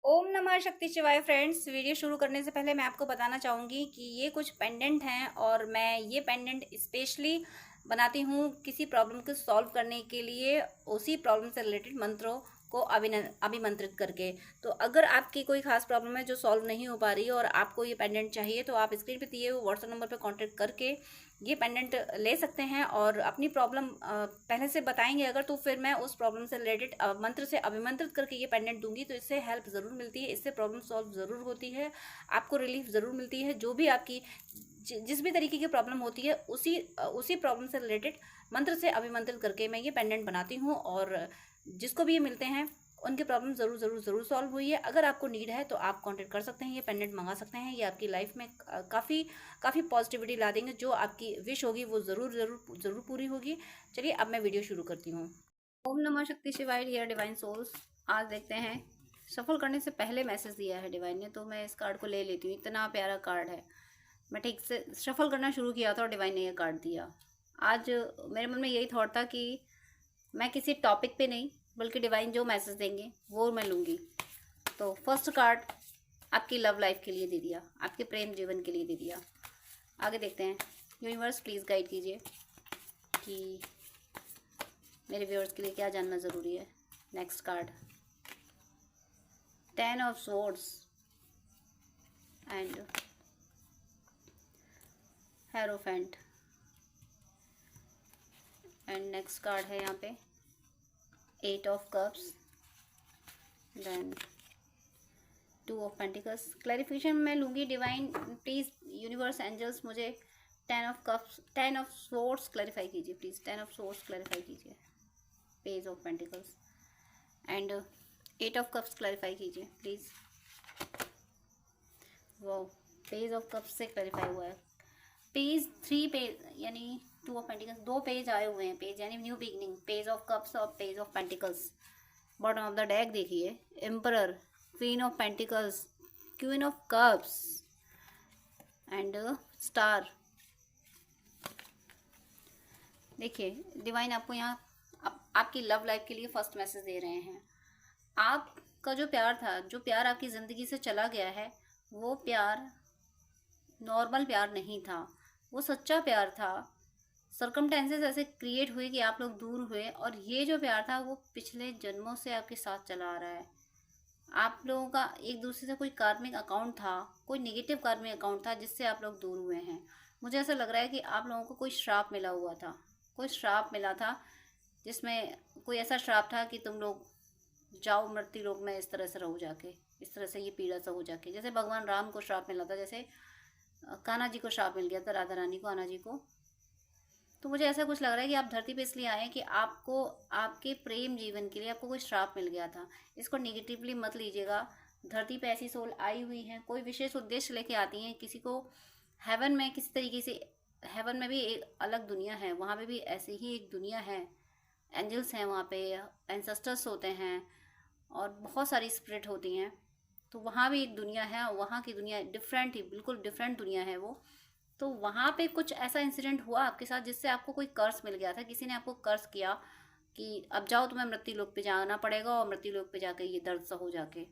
ओम नमः शक्ति शिवाय फ्रेंड्स। वीडियो शुरू करने से पहले मैं आपको बताना चाहूँगी कि ये कुछ पेंडेंट हैं और मैं ये पेंडेंट स्पेशली बनाती हूँ किसी प्रॉब्लम को सॉल्व करने के लिए, उसी प्रॉब्लम से रिलेटेड मंत्रों को अभिमंत्रित करके। तो अगर आपकी कोई खास प्रॉब्लम है जो सॉल्व नहीं हो पा रही है और आपको ये पेंडेंट चाहिए, तो आप स्क्रीन पे दिए हुए व्हाट्सएप नंबर पे कांटेक्ट करके ये पेंडेंट ले सकते हैं और अपनी प्रॉब्लम पहले से बताएंगे अगर, तो फिर मैं उस प्रॉब्लम से रिलेटेड मंत्र से अभिमंत्रित करके ये पेंडेंट दूंगी। तो इससे हेल्प ज़रूर मिलती है, इससे प्रॉब्लम सॉल्व ज़रूर होती है, आपको रिलीफ ज़रूर मिलती है। जो भी आपकी जिस भी तरीके की प्रॉब्लम होती है, उसी प्रॉब्लम से रिलेटेड मंत्र से अभिमंत्रित करके मैं ये पेंडेंट बनाती हूँ और जिसको भी ये मिलते हैं उनकी प्रॉब्लम ज़रूर ज़रूर ज़रूर सॉल्व हुई है। अगर आपको नीड है तो आप कांटेक्ट कर सकते हैं, ये पेंडेंट मंगा सकते हैं। ये आपकी लाइफ में काफ़ी काफ़ी पॉजिटिविटी ला देंगे। जो आपकी विश होगी वो ज़रूर ज़रूर ज़रूर पूरी होगी। चलिए अब मैं वीडियो शुरू करती हूँ। ओम नमः शक्ति शिवाय डियर डिवाइन सोल्स। आज देखते हैं, सफल करने से पहले मैसेज दिया है डिवाइन ने, तो मैं इस कार्ड को ले लेती हूँ। इतना प्यारा कार्ड है। मैं ठीक से सफल करना शुरू किया था और डिवाइन ने ये कार्ड दिया। आज मेरे मन में यही थॉट था कि मैं किसी टॉपिक पे नहीं, बल्कि डिवाइन जो मैसेज देंगे वो मैं लूँगी। तो फर्स्ट कार्ड आपकी लव लाइफ के लिए दे दिया, आपके प्रेम जीवन के लिए दे दिया। आगे देखते हैं। यूनिवर्स प्लीज़ गाइड कीजिए कि मेरे व्यूअर्स के लिए क्या जानना ज़रूरी है। Next card, 10 of swords and hierophant. And next card है यहाँ पे 8 of cups, then 2 of pentacles. Clarification मैं लूँगी डिवाइन प्लीज़, यूनिवर्स एंजल्स मुझे 10 of cups, 10 of swords clarify कीजिए प्लीज़। 10 ऑफ स्वॉर्ड्स क्लैरिफाई कीजिए। Page of pentacles and 8 of cups clarify कीजिए please. वो पेज ऑफ कप्स से क्लैरिफाई हुआ है। पेज 3 पेज यानी 2 ऑफ पेंटिकल्स, 2 पेज आए हुए हैं। पेज यानी new beginning, page of cups और page of pentacles. Bottom of the deck देखिए, emperor, queen of pentacles, queen of cups and star. देखिए डिवाइन आपको यहाँ आपकी लव लाइफ के लिए फर्स्ट मैसेज दे रहे हैं। आपका जो प्यार था, जो प्यार आपकी ज़िंदगी से चला गया है, वो प्यार नॉर्मल प्यार नहीं था, वो सच्चा प्यार था। सर्कमटेंसेस ऐसे क्रिएट हुए कि आप लोग दूर हुए, और ये जो प्यार था वो पिछले जन्मों से आपके साथ चला आ रहा है। आप लोगों का एक दूसरे से कोई कार्मिक अकाउंट था, कोई नेगेटिव कार्मिक अकाउंट था जिससे आप लोग दूर हुए हैं। मुझे ऐसा लग रहा है कि आप लोगों को कोई श्राप मिला हुआ था, कोई श्राप मिला था जिसमें कोई ऐसा श्राप था कि तुम लोग जाओ मृत्यु लोक में, इस तरह से रहो जाके, इस तरह से ये पीड़ा से हो जाके। जैसे भगवान राम को श्राप मिला था, जैसे कान्हा जी को श्राप मिल गया था, राधा रानी को, आना जी को। तो मुझे ऐसा कुछ लग रहा है कि आप धरती पे इसलिए आए हैं कि आपको आपके प्रेम जीवन के लिए आपको कोई श्राप मिल गया था। इसको निगेटिवली मत लीजिएगा। धरती पे ऐसी सोल आई हुई है, कोई विशेष उद्देश्य लेके आती हैं। किसी को हेवन में किसी तरीके से, हेवन में भी एक अलग दुनिया है, वहाँ पे भी ऐसी ही एक दुनिया है। एंजल्स हैं वहाँ पे, एंसेस्टर्स होते हैं और बहुत सारी स्पिरिट होती हैं। तो वहाँ भी एक दुनिया है, और वहाँ की दुनिया डिफरेंट ही, बिल्कुल डिफरेंट दुनिया है वो। तो वहाँ पे कुछ ऐसा इंसिडेंट हुआ आपके साथ जिससे आपको कोई कर्स मिल गया था। किसी ने आपको कर्स किया कि अब जाओ, तुम्हें मृत्यु लोक पे जाना पड़ेगा, और मृत्यु लोक पे जाके ये दर्द सा हो जाके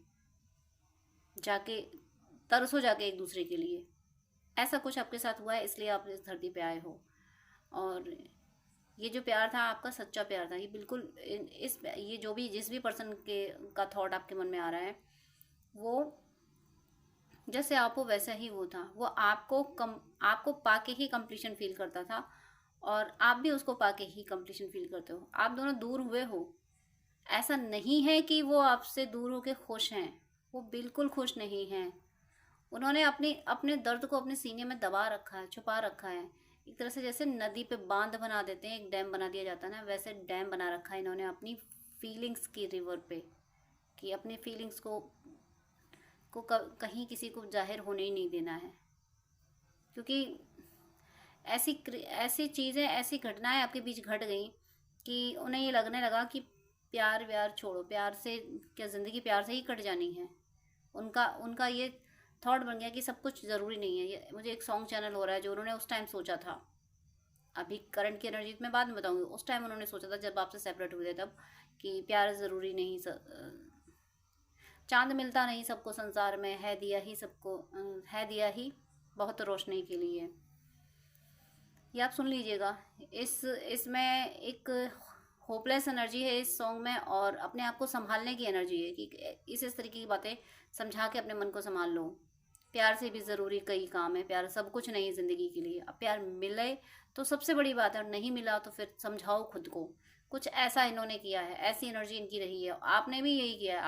जाके तरसो जाके एक दूसरे के लिए। ऐसा कुछ आपके साथ हुआ है, इसलिए आप इस धरती पे आए हो। और ये जो प्यार था आपका सच्चा प्यार था। ये बिल्कुल इस ये जो भी जिस भी पर्सन के का थॉट आपके मन में आ रहा है, वो जैसे आप हो वैसा ही वो था। वो आपको पाके ही कंप्लीशन फील करता था, और आप भी उसको पाके ही कंप्लीशन फील करते हो। आप दोनों दूर हुए हो, ऐसा नहीं है कि वो आपसे दूर होके खुश हैं, वो बिल्कुल खुश नहीं हैं। उन्होंने अपने अपने दर्द को अपने सीने में दबा रखा है, छुपा रखा है। एक तरह से जैसे नदी पे बांध बना देते हैं, एक डैम बना दिया जाता है ना, वैसे डैम बना रखा है इन्होंने अपनी फीलिंग्स की रिवर पे, कि अपनी फीलिंग्स को कहीं किसी को जाहिर होने ही नहीं देना है। क्योंकि ऐसी ऐसी चीज़ें, ऐसी घटनाएं आपके बीच घट गई कि उन्हें ये लगने लगा कि प्यार व्यार छोड़ो, प्यार से क्या ज़िंदगी प्यार से ही कट जानी है। उनका उनका ये थॉट बन गया कि सब कुछ ज़रूरी नहीं है। ये मुझे एक सॉन्ग चैनल हो रहा है जो उन्होंने उस टाइम सोचा था। अभी करंट की एनर्जी मैं बाद में बताऊंगी। उस टाइम उन्होंने सोचा था जब आपसे सेपरेट हुए थे तब, कि प्यार ज़रूरी नहीं चांद मिलता नहीं सबको संसार में, है दिया ही सबको, है दिया ही बहुत रोशनी के लिए। ये आप सुन लीजिएगा। इसमें एक होपलेस एनर्जी है इस सॉन्ग में, और अपने आप को संभालने की एनर्जी है कि इस तरीके की बातें समझा के अपने मन को संभाल लो। प्यार से भी ज़रूरी कई काम है, प्यार सब कुछ नहीं ज़िंदगी के लिए। अब प्यार मिले तो सबसे बड़ी बात है, और नहीं मिला तो फिर समझाओ खुद को। कुछ ऐसा इन्होंने किया है, ऐसी एनर्जी इनकी रही है। आपने भी यही किया है,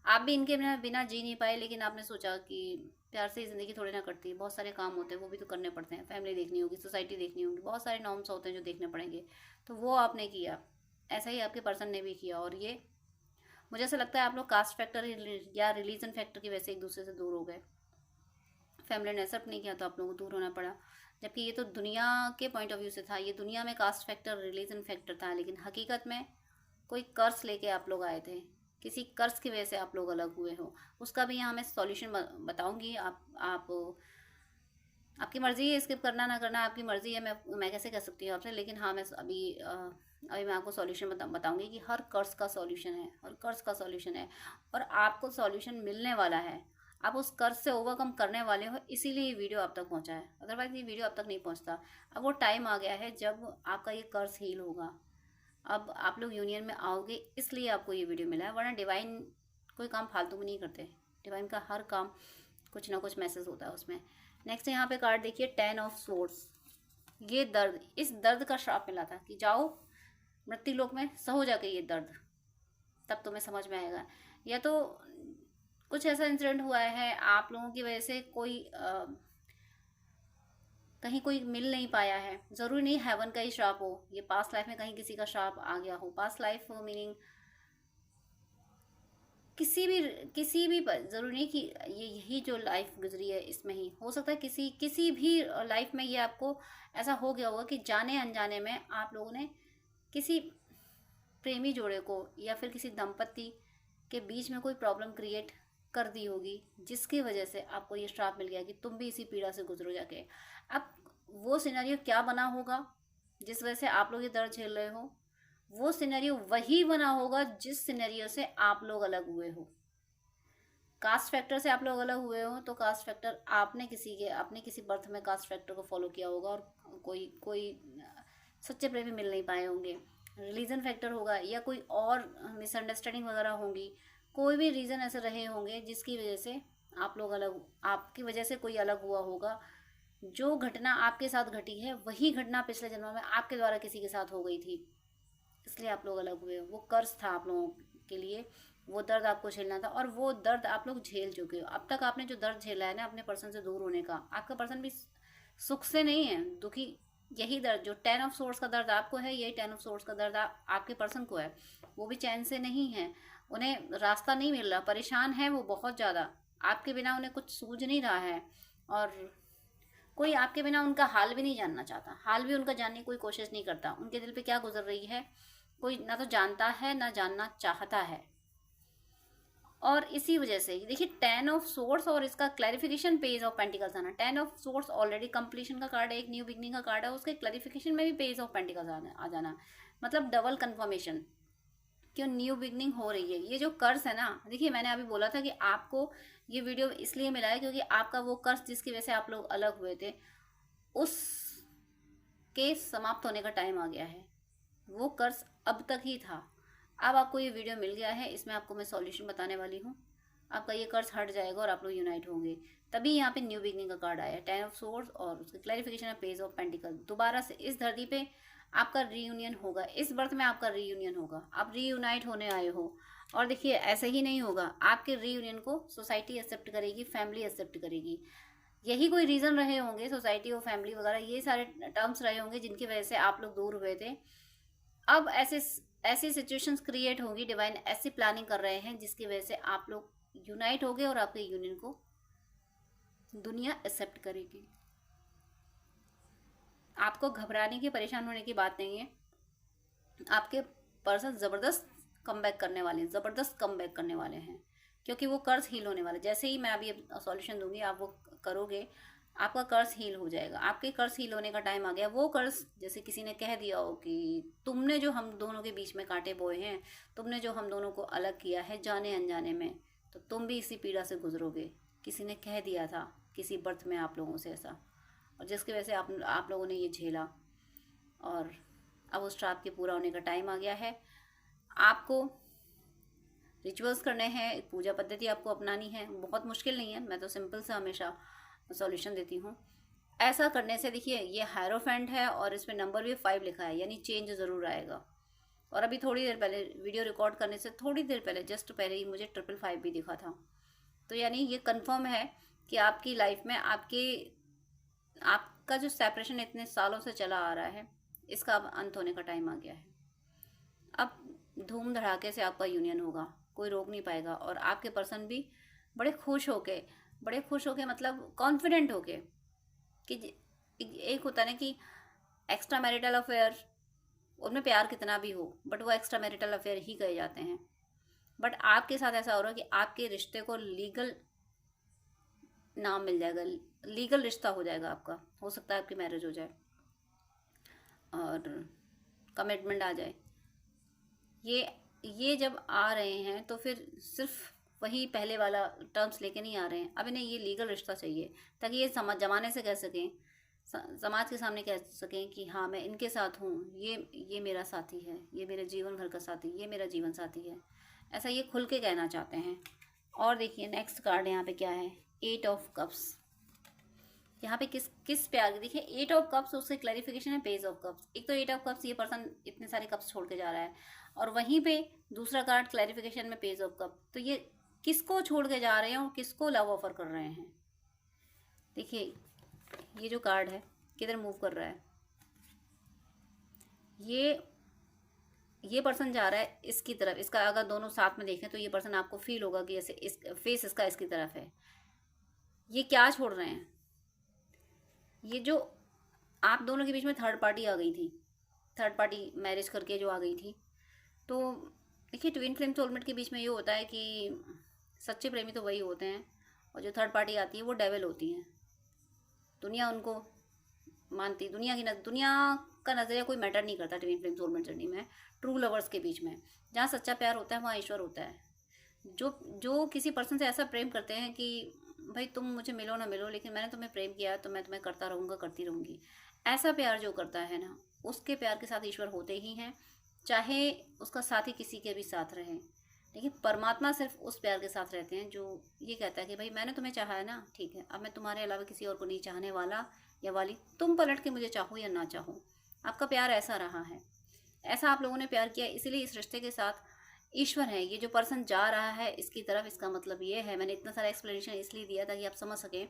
आप भी इनके बिना जी नहीं पाए, लेकिन आपने सोचा कि प्यार से ज़िंदगी थोड़ी ना कटती, बहुत सारे काम होते हैं वो भी तो करने पड़ते हैं। फैमिली देखनी होगी, सोसाइटी देखनी होगी, बहुत सारे नॉर्म्स होते हैं जो देखने पड़ेंगे, तो वो आपने किया। ऐसा ही आपके पर्सन ने भी किया, और ये मुझे ऐसा लगता है आप लोग कास्ट फैक्टर या रिलीजन फैक्टर की वजह से एक दूसरे से दूर हो गए। फैमिली ने एक्सेप्ट नहीं किया तो आप लोगों को दूर होना पड़ा। जबकि ये तो दुनिया के पॉइंट ऑफ व्यू से था, ये दुनिया में कास्ट फैक्टर रिलीजन फैक्टर था, लेकिन हकीकत में कोई कर्ज लेके आप लोग आए थे, किसी कर्ज की वजह से आप लोग अलग हुए हो। उसका भी यहाँ मैं सॉल्यूशन बताऊंगी। आप आपकी मर्ज़ी है, स्किप करना ना करना आपकी मर्ज़ी है। मैं कैसे कह सकती हूँ आपसे, लेकिन हाँ मैं अभी मैं आपको सॉल्यूशन बताऊंगी कि हर कर्ज का सॉल्यूशन है, हर कर्ज का सॉल्यूशन है, और आपको सॉल्यूशन मिलने वाला है। आप उस कर्ज से ओवरकम करने वाले हो, इसीलिए ये वीडियो आप तक पहुंचा है, अदरवाइज ये वीडियो आप तक नहीं पहुंचता। अब वो टाइम आ गया है जब आपका ये कर्ज हील होगा। अब आप लोग यूनियन में आओगे, इसलिए आपको ये वीडियो मिला है, वरना डिवाइन कोई काम फालतू में नहीं करते। डिवाइन का हर काम कुछ ना कुछ मैसेज होता है उसमें। नेक्स्ट यहाँ पे कार्ड देखिए, 10 ऑफ सोर्ड्स। ये दर्द, इस दर्द का श्राप मिला था कि जाओ मृत्यु लोक में सहो जाके ये दर्द, तब तुम्हें समझ में आएगा। या तो कुछ ऐसा इंसिडेंट हुआ है आप लोगों की वजह से, कहीं कोई मिल नहीं पाया है। ज़रूरी नहीं हेवन का ही श्राप हो, ये पास्ट लाइफ में कहीं किसी का श्राप आ गया हो। पास्ट लाइफ मीनिंग किसी भी ज़रूरी नहीं कि ये यही जो लाइफ गुजरी है इसमें ही हो सकता है। किसी भी लाइफ में ये आपको ऐसा हो गया होगा कि जाने अनजाने में आप लोगों ने किसी प्रेमी जोड़े को या फिर किसी दंपति के बीच में कोई प्रॉब्लम क्रिएट कर दी होगी, जिसकी वजह से आपको ये श्राप मिल गया कि तुम भी इसी पीड़ा से गुजरो जाके। अब वो सिनेरियो क्या बना होगा जिस वजह से आप लोग ये दर्द झेल रहे हो, वो सिनेरियो वही बना होगा जिस सिनेरियो से आप लोग अलग हुए हो। कास्ट फैक्टर से आप लोग अलग हुए हो तो कास्ट फैक्टर आपने किसी बर्थ में कास्ट फैक्टर को फॉलो किया होगा, और कोई सच्चे प्रेमी मिल नहीं पाए होंगे। रिलीजन फैक्टर होगा, या कोई और मिसअंडरस्टैंडिंग वगैरह होंगी। कोई भी रीज़न ऐसे रहे होंगे जिसकी वजह से आपकी वजह से कोई अलग हुआ होगा। जो घटना आपके साथ घटी है वही घटना पिछले जन्म में आपके द्वारा किसी के साथ हो गई थी, इसलिए आप लोग अलग हुए। वो कर्ज था आप लोगों के लिए, वो दर्द आपको झेलना था, और वो दर्द आप लोग झेल चुके हो। अब तक आपने जो दर्द झेला है ना अपने पर्सन से दूर होने का, आपका पर्सन भी सुख से नहीं है, दुखी। यही दर्द जो 10 ऑफ सोर्स का दर्द आपको है, यही 10 ऑफ सोर्स का दर्द आपके पर्सन को है। वो भी चैन से नहीं है, उन्हें रास्ता नहीं मिल रहा, परेशान है वो बहुत ज़्यादा। आपके बिना उन्हें कुछ सूझ नहीं रहा है, और कोई आपके बिना उनका हाल भी नहीं जानना चाहता, हाल भी उनका जानने की कोई कोशिश नहीं करता। उनके दिल पे क्या गुजर रही है कोई ना तो जानता है ना जानना चाहता है। और इसी वजह से देखिए 10 ऑफ सोर्स और इसका क्लैरिफिकेशन पेज ऑफ पेंटिकल्स आना। 10 ऑफ सोर्स ऑलरेडी कंप्लीशन का कार्ड है, एक न्यू बिगनिंग का कार्ड है, उसके क्लैरिफिकेशन में भी पेज ऑफ पेंटिकल्स आ जाना, मतलब डबल कंफर्मेशन क्यों न्यू बिगनिंग हो रही है। ये जो कर्ज है ना, देखिए मैंने अभी बोला था कि आपको ये वीडियो इसलिए मिला है क्योंकि आपका वो कर्ज जिसकी वजह से आप लोग अलग हुए थे, उस के समाप्त होने का टाइम आ गया है। वो कर्ज अब तक ही था, अब आपको ये वीडियो मिल गया है, इसमें आपको मैं सॉल्यूशन बताने वाली हूँ। आपका ये कर्ज हट जाएगा और आप लोग यूनाइट होंगे। तभी यहाँ पे न्यू बिगनिंग का कार्ड आया, 10 ऑफ सोर्स और उसके क्लैरिफिकेशन है पेज ऑफ पेंटिकल। दोबारा से इस धरती पे आपका रीयूनियन होगा, इस बर्थ में आपका रीयूनियन होगा, आप रीयूनाइट होने आए हो। और देखिए ऐसे ही नहीं होगा, आपके रीयूनियन को सोसाइटी एक्सेप्ट करेगी, फैमिली एक्सेप्ट करेगी। यही कोई रीज़न रहे होंगे, सोसाइटी और फैमिली वगैरह ये सारे टर्म्स रहे होंगे जिनकी वजह से आप लोग दूर हुए थे। अब ऐसी सिचुएशंस क्रिएट होंगी, डिवाइन ऐसी प्लानिंग कर रहे हैं जिसकी वजह से आप लोग यूनाइट हो गए और आपके यूनियन को दुनिया एक्सेप्ट करेगी। आपको घबराने की, परेशान होने की बात नहीं है। आपके पर्सन ज़बरदस्त कमबैक करने वाले हैं, ज़बरदस्त कमबैक करने वाले हैं, क्योंकि वो कर्ज हील होने वाले। जैसे ही मैं अभी सॉल्यूशन दूंगी आप वो करोगे, आपका कर्ज हील हो जाएगा। आपके कर्ज हील होने का टाइम आ गया। वो कर्ज जैसे किसी ने कह दिया हो कि तुमने जो हम दोनों के बीच में कांटे बोए हैं, तुमने जो हम दोनों को अलग किया है जाने अनजाने में, तो तुम भी इसी पीड़ा से गुजरोगे। किसी ने कह दिया था किसी बर्थ में आप लोगों से ऐसा, और जिसकी वजह से आप लोगों ने ये झेला, और अब उस श्राप के पूरा होने का टाइम आ गया है। आपको रिचुअल्स करने हैं, एक पूजा पद्धति आपको अपनानी है, बहुत मुश्किल नहीं है, मैं तो सिंपल से हमेशा सॉल्यूशन देती हूँ। ऐसा करने से देखिए ये हायरोफेंट है और इसमें नंबर भी 5 लिखा है, यानी चेंज ज़रूर आएगा। और अभी थोड़ी देर पहले वीडियो रिकॉर्ड करने से थोड़ी देर पहले, जस्ट पहले ही मुझे 555 भी दिखा था। तो यानी ये कंफर्म है कि आपकी लाइफ में आपका जो सेपरेशन इतने सालों से चला आ रहा है, इसका अब अंत होने का टाइम आ गया है। अब धूम धड़ाके से आपका यूनियन होगा, कोई रोक नहीं पाएगा। और आपके पर्सन भी बड़े खुश होके मतलब कॉन्फिडेंट होके, कि एक होता है ना कि एक्स्ट्रा मैरिटल अफेयर, उनमें प्यार कितना भी हो बट वो एक्स्ट्रा मैरिटल अफेयर ही कहे जाते हैं। बट आपके साथ ऐसा हो रहा है कि आपके रिश्ते को लीगल नाम मिल जाएगा, लीगल रिश्ता हो जाएगा आपका। हो सकता है आपकी मैरिज हो जाए और कमिटमेंट आ जाए। ये जब आ रहे हैं तो फिर सिर्फ वही पहले वाला टर्म्स लेके नहीं आ रहे हैं। अब इन्हें ये लीगल रिश्ता चाहिए ताकि ये जमाने से कह सकें, समाज के सामने कह सकें कि हाँ मैं इनके साथ हूँ, ये मेरा साथी है, ये मेरे जीवन भर का साथी, ये मेरा जीवन साथी है। ऐसा ये खुल के कहना चाहते हैं। और देखिए नेक्स्ट कार्ड यहाँ पे क्या है, 8 ऑफ कप्स। यहाँ पे किस प्यार की, देखिए 8 ऑफ कप्स, उससे क्लैरिफिकेशन है पेज ऑफ कप्स। एक तो 8 ऑफ कप्स, ये पर्सन इतने सारे कप्स छोड़ के जा रहा है, और वहीं पे दूसरा कार्ड क्लैरिफिकेशन में पेज ऑफ कप। तो ये किसको छोड़ के जा रहे हैं और किसको लव ऑफर कर रहे हैं। देखिए ये जो कार्ड है किधर मूव कर रहा है, ये पर्सन जा रहा है इसकी तरफ। इसका अगर दोनों साथ में देखें तो ये पर्सन आपको फील होगा कि ऐसे फेस इसका इसकी तरफ है। ये क्या छोड़ रहे हैं, ये जो आप दोनों के बीच में थर्ड पार्टी आ गई थी, थर्ड पार्टी मैरिज करके जो आ गई थी। तो देखिए ट्विन फ्लेम सोलमेट के बीच में ये होता है कि सच्चे प्रेमी तो वही होते हैं, और जो थर्ड पार्टी आती है वो डेविल होती हैं। दुनिया उनको मानती, दुनिया का नज़रिया कोई मैटर नहीं करता ट्विन फ्लेम सोलमेट जर्नी में। ट्रू लवर्स के बीच में जहाँ सच्चा प्यार होता है वहाँ ईश्वर होता है। जो किसी पर्सन से ऐसा प्रेम करते हैं कि भाई तुम मुझे मिलो ना मिलो, लेकिन मैंने तुम्हें प्रेम किया तो मैं तुम्हें करता रहूँगा, करती रहूँगी, ऐसा प्यार जो करता है ना, उसके प्यार के साथ ईश्वर होते ही हैं, चाहे उसका साथी किसी के भी साथ रहे। लेकिन परमात्मा सिर्फ उस प्यार के साथ रहते हैं जो ये कहता है कि भाई मैंने तुम्हें चाहा है ना, ठीक है, अब मैं तुम्हारे अलावा किसी और को नहीं चाहने वाला या वाली। तुम पलट के मुझे चाहो या ना चाहो, आपका प्यार ऐसा रहा है, ऐसा आप लोगों ने प्यार किया, इसीलिए इस रिश्ते के साथ ईश्वर है। ये जो पर्सन जा रहा है इसकी तरफ, इसका मतलब ये है, मैंने इतना सारा एक्सप्लेनेशन इसलिए दिया ताकि आप समझ सकें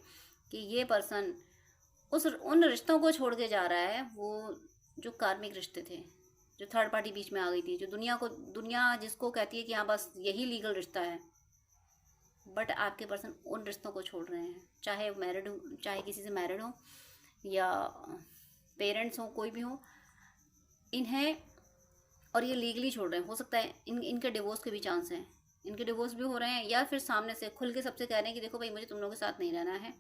कि ये पर्सन उन रिश्तों को छोड़ के जा रहा है, वो जो कार्मिक रिश्ते थे, जो थर्ड पार्टी बीच में आ गई थी, जो दुनिया जिसको कहती है कि हाँ बस यही लीगल रिश्ता है। बट आपके पर्सन उन रिश्तों को छोड़ रहे हैं, चाहे मैरिड हो, चाहे किसी से मैरिड हो या पेरेंट्स हो, कोई भी हो, इन्हें, और ये लीगली छोड़ रहे हैं। हो सकता है इनके डिवोर्स के भी चांस हैं, इनके डिवोर्स भी हो रहे हैं, या फिर सामने से खुल के सबसे कह रहे हैं कि देखो भाई मुझे तुम लोगों के साथ नहीं रहना है,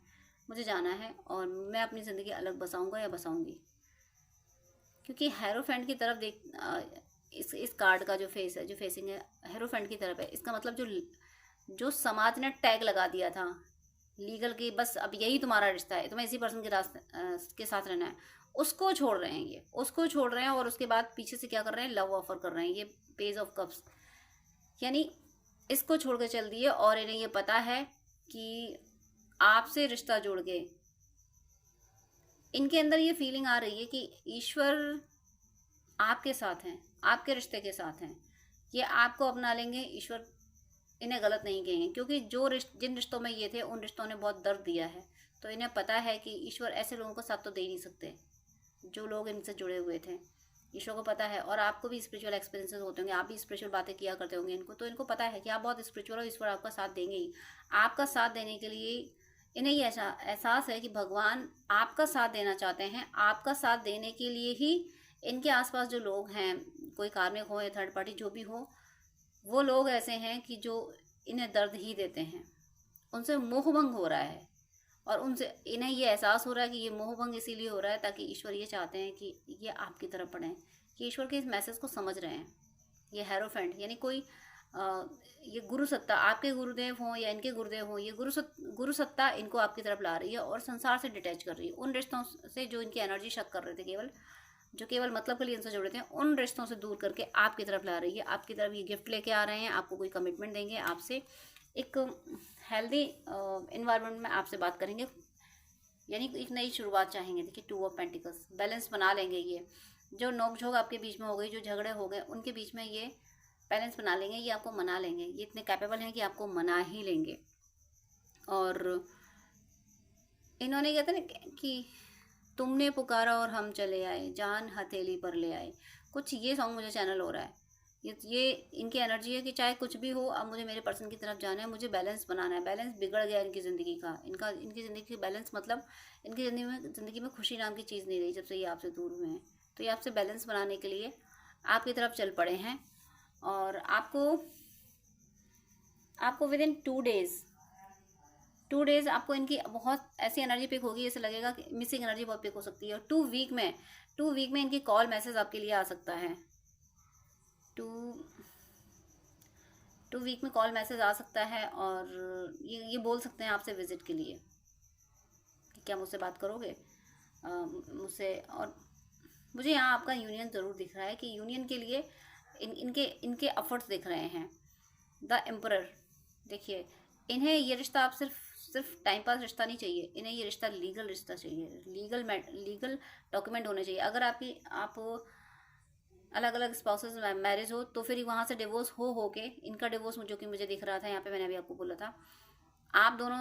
मुझे जाना है और मैं अपनी ज़िंदगी अलग बसाऊंगा या बसाऊंगी। क्योंकि हेरोफेंट की तरफ इस कार्ड का जो फेस है, जो फेसिंग है हेरोफेंट की तरफ है, इसका मतलब जो समाज ने टैग लगा दिया था लीगल की, बस अब यही तुम्हारा रिश्ता है, तुम्हें इसी पर्सन के साथ रहना है, उसको छोड़ रहे हैं। ये उसको छोड़ रहे हैं और उसके बाद पीछे से क्या कर रहे हैं, लव ऑफर कर रहे हैं। ये पेज ऑफ कप्स, यानी इसको छोड़ के चल दिए, और इन्हें ये पता है कि आपसे रिश्ता जोड़ के, इनके अंदर ये फीलिंग आ रही है कि ईश्वर आपके साथ हैं, आपके रिश्ते के साथ हैं, ये आपको अपना लेंगे, ईश्वर इन्हें गलत नहीं कहेंगे। क्योंकि जिन रिश्तों में ये थे उन रिश्तों ने बहुत दर्द दिया है, तो इन्हें पता है कि ईश्वर ऐसे लोगों को साथ तो दे नहीं सकते जो लोग इनसे जुड़े हुए थे। ईश्वर को पता है, और आपको भी स्पिरिचुअल एक्सपीरियंसेस होते होंगे, आप भी स्पिरिचुअल बातें किया करते होंगे इनको, तो इनको पता है कि आप बहुत स्पिरिचुअल हो, ईश्वर आपका साथ देंगे ही। आपका साथ देने के लिए इन्हें ये एहसास है कि भगवान आपका साथ देना चाहते हैं। आपका साथ देने के लिए ही इनके आसपास जो लोग हैं, कोई कार्मिक हो या थर्ड पार्टी जो भी हो, वो लोग ऐसे हैं कि जो इन्हें दर्द ही देते हैं, उनसे मोहभंग हो रहा है, और उनसे इन्हें ये एहसास हो रहा है कि ये मोहभंग इसीलिए हो रहा है ताकि ईश्वर ये चाहते हैं कि ये आपकी तरफ पढ़ें, कि ईश्वर के इस मैसेज को समझ रहे हैं। ये हेरोफेंट यानी कोई ये गुरु सत्ता, आपके गुरुदेव हों या इनके गुरुदेव हों, ये गुरु सत्ता इनको आपकी तरफ ला रही है और संसार से डिटैच कर रही है। उन रिश्तों से जो इनकी एनर्जी शक कर रहे थे, जो केवल मतलब के लिए इनसे जुड़े थे, उन रिश्तों से दूर करके आपकी तरफ ला रही है। आपकी तरफ ये गिफ्ट लेके आ रहे हैं, आपको कोई कमिटमेंट देंगे, आपसे एक हेल्दी इन्वायरमेंट में आपसे बात करेंगे, यानी एक नई शुरुआत चाहेंगे। देखिए 2 ऑफ पेंटिकल्स, बैलेंस बना लेंगे। ये जो नोकझोंक आपके बीच में हो गई, जो झगड़े हो गए, उनके बीच में ये बैलेंस बना लेंगे, ये आपको मना लेंगे। ये इतने कैपेबल हैं कि आपको मना ही लेंगे। और इन्होंने कहते ना कि तुमने पुकारा और हम चले आए, जान हथेली पर ले आए, कुछ ये सॉन्ग मुझे चैनल हो रहा है। ये इनकी एनर्जी है कि चाहे कुछ भी हो, अब मुझे मेरे पर्सन की तरफ जाना है, मुझे बैलेंस बनाना है। बैलेंस बिगड़ गया इनकी ज़िंदगी का। इनकी ज़िंदगी की बैलेंस मतलब इनकी ज़िंदगी में खुशी नाम की चीज़ नहीं रही जब से ये आपसे दूर हुए हैं। तो ये आपसे बैलेंस बनाने के लिए आपकी तरफ चल पड़े हैं। और आपको विद इन 2 डेज़ आपको इनकी बहुत ऐसी एनर्जी पिक होगी, ऐसे लगेगा कि मिसिंग एनर्जी बहुत पिक हो सकती है। और 2 वीक में इनकी कॉल मैसेज आपके लिए आ सकता है। 2 वीक में कॉल मैसेज आ सकता है और ये बोल सकते हैं आपसे विजिट के लिए कि क्या मुझसे बात करोगे मुझसे। और मुझे यहाँ आपका यूनियन ज़रूर दिख रहा है कि यूनियन के लिए इनके एफर्ट्स दिख रहे हैं। द एम्परर, देखिए इन्हें ये रिश्ता आप सिर्फ टाइम पास रिश्ता नहीं चाहिए, इन्हें ये रिश्ता लीगल रिश्ता चाहिए। लीगल डॉक्यूमेंट होने चाहिए। अगर आप अलग अलग स्पाउसेस मैरिज हो तो फिर वहाँ से डिवोर्स हो के इनका डिवोर्स जो कि मुझे दिख रहा था यहाँ पे, मैंने अभी आपको बोला था, आप दोनों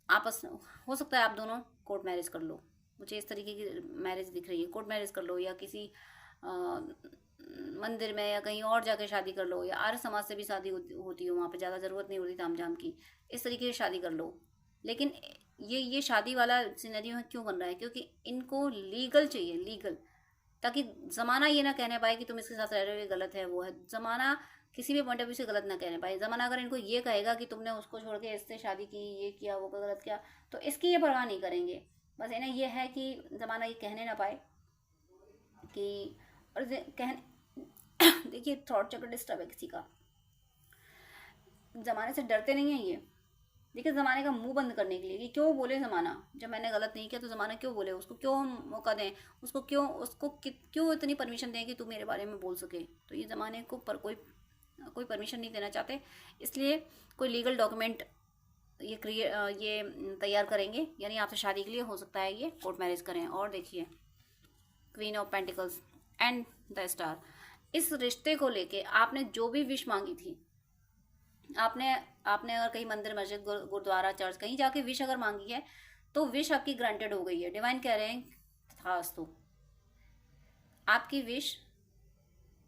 आपस हो सकता है आप दोनों कोर्ट मैरिज कर लो। मुझे इस तरीके की मैरिज दिख रही है। कोर्ट मैरिज कर लो या किसी मंदिर में या कहीं और जाके शादी कर लो, या आर्य समाज से भी शादी होती हो, वहाँ पे ज़्यादा ज़रूरत नहीं होती तामझाम की, इस तरीके की शादी कर लो। लेकिन ये शादी वाला सिनेरियो है क्यों बन रहा है? क्योंकि इनको लीगल चाहिए, लीगल, ताकि ज़माना ये ना कहने पाए कि तुम इसके साथ रह रहे हो, ये गलत है, वो है। ज़माना किसी भी पॉइंट ऑफ व्यू से गलत ना कहने पाए। ज़माना अगर इनको ये कहेगा कि तुमने उसको छोड़ के इससे शादी की, ये किया, वो गलत किया, तो इसकी ये परवाह नहीं करेंगे। बस इन्हें ये है कि ज़माना ये कहने ना पाए कि, और कहने देखिए थॉट चक्र डिस्टर्ब है किसी का। ज़माने से डरते नहीं है ये। देखिए ज़माने का मुंह बंद करने के लिए कि क्यों बोले ज़माना, जब मैंने गलत नहीं किया तो ज़माना क्यों बोले, उसको क्यों मौका दें, उसको क्यों इतनी परमिशन दें कि तू मेरे बारे में बोल सके। तो ये ज़माने को कोई परमिशन नहीं देना चाहते, इसलिए कोई लीगल डॉक्यूमेंट ये तैयार करेंगे, यानी आपसे शादी के लिए हो सकता है ये कोर्ट मैरिज करें। और देखिए queen of pentacles and the star, इस रिश्ते को लेके आपने जो भी विश मांगी थी, आपने अगर कहीं मंदिर, मस्जिद, गुरुद्वारा, चर्च कहीं जाके विश अगर मांगी है तो विश आपकी ग्रांटेड हो गई है। डिवाइन कह रहे हैं तथास्तु, आपकी विश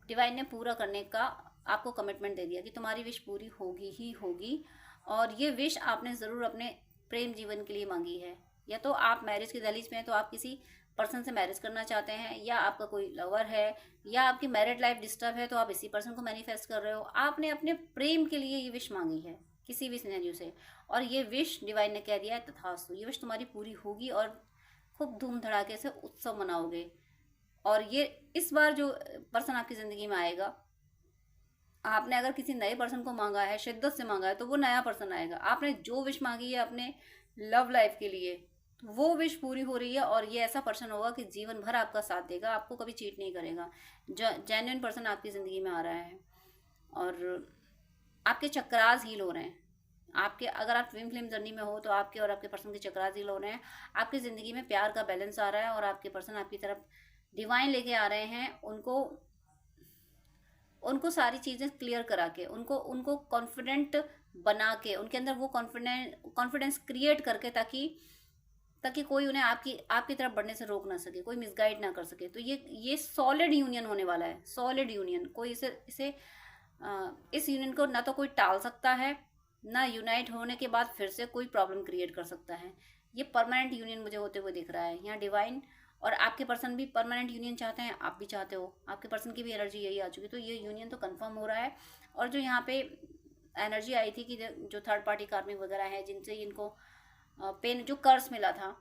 डिवाइन ने पूरा करने का आपको कमिटमेंट दे दिया कि तुम्हारी विश पूरी होगी ही होगी। और ये विश आपने ज़रूर अपने प्रेम जीवन के लिए मांगी है। या तो आप मैरिज की दहलीज में हैं तो आप किसी पर्सन से मैरिज करना चाहते हैं, या आपका कोई लवर है, या आपकी मैरिड लाइफ डिस्टर्ब है तो आप इसी पर्सन को मैनिफेस्ट कर रहे हो। आपने अपने प्रेम के लिए ये विश मांगी है किसी भी सिनेरियो से, और ये विश डिवाइन ने कह दिया है तथास्तु, ये विश तुम्हारी पूरी होगी और खूब धूम धड़ाके से उत्सव मनाओगे। और ये इस बार जो पर्सन आपकी ज़िंदगी में आएगा, आपने अगर किसी नए पर्सन को मांगा है, शिद्दत से मांगा है, तो वो नया पर्सन आएगा। आपने जो विश मांगी है अपने लव लाइफ के लिए, वो विश पूरी हो रही है। और ये ऐसा पर्सन होगा कि जीवन भर आपका साथ देगा, आपको कभी चीट नहीं करेगा। जेन्युइन पर्सन आपकी ज़िंदगी में आ रहा है और आपके चक्रास हील हो रहे हैं। अगर आप ट्विन फ्लेम जर्नी में हो तो आपके और आपके पर्सन के चक्रास हील हो रहे हैं। आपकी ज़िंदगी में प्यार का बैलेंस आ रहा है और आपके पर्सन आपकी तरफ डिवाइन लेके आ रहे हैं। उनको सारी चीज़ें क्लियर करा के, उनको कॉन्फिडेंट बना के, उनके अंदर वो कॉन्फिडेंस क्रिएट करके, ताकि कोई उन्हें आपकी तरफ बढ़ने से रोक ना सके, कोई मिसगाइड ना कर सके। तो ये सॉलिड यूनियन होने वाला है, सॉलिड यूनियन। कोई इस यूनियन को ना तो कोई टाल सकता है, ना यूनाइट होने के बाद फिर से कोई प्रॉब्लम क्रिएट कर सकता है। ये परमानेंट यूनियन मुझे होते हुए दिख रहा है यहाँ। डिवाइन और आपके पर्सन भी परमानेंट यूनियन चाहते हैं, आप भी चाहते हो, आपके पर्सन की भी एनर्जी यही आ चुकी। तो ये यूनियन तो कंफर्म हो रहा है। और जो यहाँ पे एनर्जी आई थी कि जो थर्ड पार्टी कार्मिक वगैरह है, जिनसे इनको पेन, जो कर्ज मिला था,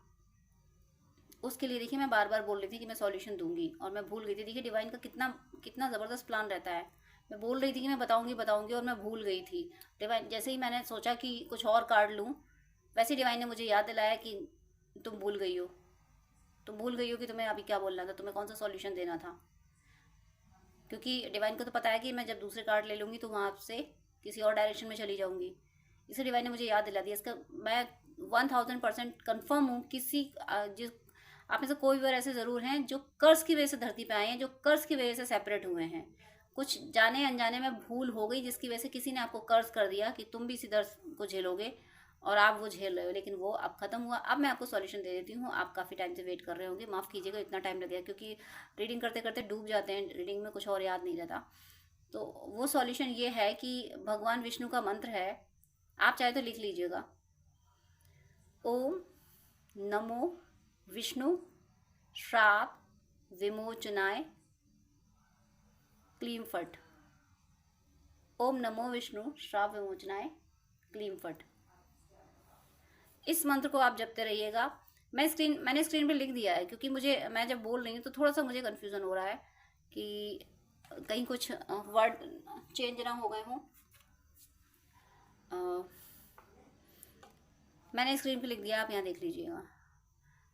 उसके लिए देखिए मैं बार बार बोल रही थी कि मैं सॉल्यूशन दूंगी और मैं भूल गई थी। देखिए डिवाइन का कितना ज़बरदस्त प्लान रहता है। मैं बोल रही थी कि मैं बताऊंगी बताऊंगी और मैं भूल गई थी। डिवाइन जैसे ही मैंने सोचा कि कुछ और कार्ड लूँ, वैसे डिवाइन ने मुझे याद दिलाया कि तुम भूल गई हो। तुम भूल गई हो कि तुम्हें अभी क्या बोलना था, तुम्हें कौन सा सॉल्यूशन देना था। क्योंकि डिवाइन को तो पता है कि मैं जब दूसरे कार्ड ले लूँगी तो वहाँ से किसी और डायरेक्शन में चली जाऊँगी। इसे डिवाइन ने मुझे याद दिला दिया। इसका मैं 1000% कन्फर्म हूँ। जिस आप में से कोई बार ऐसे ज़रूर हैं जो कर्ज की वजह से धरती पे आए हैं, जो कर्ज की वजह से सेपरेट हुए हैं। कुछ जाने अनजाने में भूल हो गई जिसकी वजह से किसी ने आपको कर्ज कर दिया कि तुम भी इसी दर्द को झेलोगे, और आप वो झेल रहे हो, लेकिन वो अब खत्म हुआ। अब मैं आपको सॉल्यूशन दे देती हूँ। आप काफ़ी टाइम से वेट कर रहे होंगे, माफ़ कीजिएगा इतना टाइम लग गया, क्योंकि रीडिंग करते करते डूब जाते हैं, रीडिंग में कुछ और याद नहीं रहता। तो वो सॉल्यूशन ये है कि भगवान विष्णु का मंत्र है, आप चाहे तो लिख लीजिएगा। ओम नमो विष्णु श्राप विमोचनाय क्लीम फट। ओम नमो विष्णु श्राप विमोचनाय क्लीम फट। इस मंत्र को आप जपते रहिएगा। मैंने स्क्रीन पे लिख दिया है, क्योंकि मैं जब बोल रही हूँ तो थोड़ा सा मुझे कन्फ्यूज़न हो रहा है कि कहीं कुछ वर्ड चेंज ना हो गए हों। मैंने स्क्रीन पे लिख दिया, आप यहाँ देख लीजिएगा।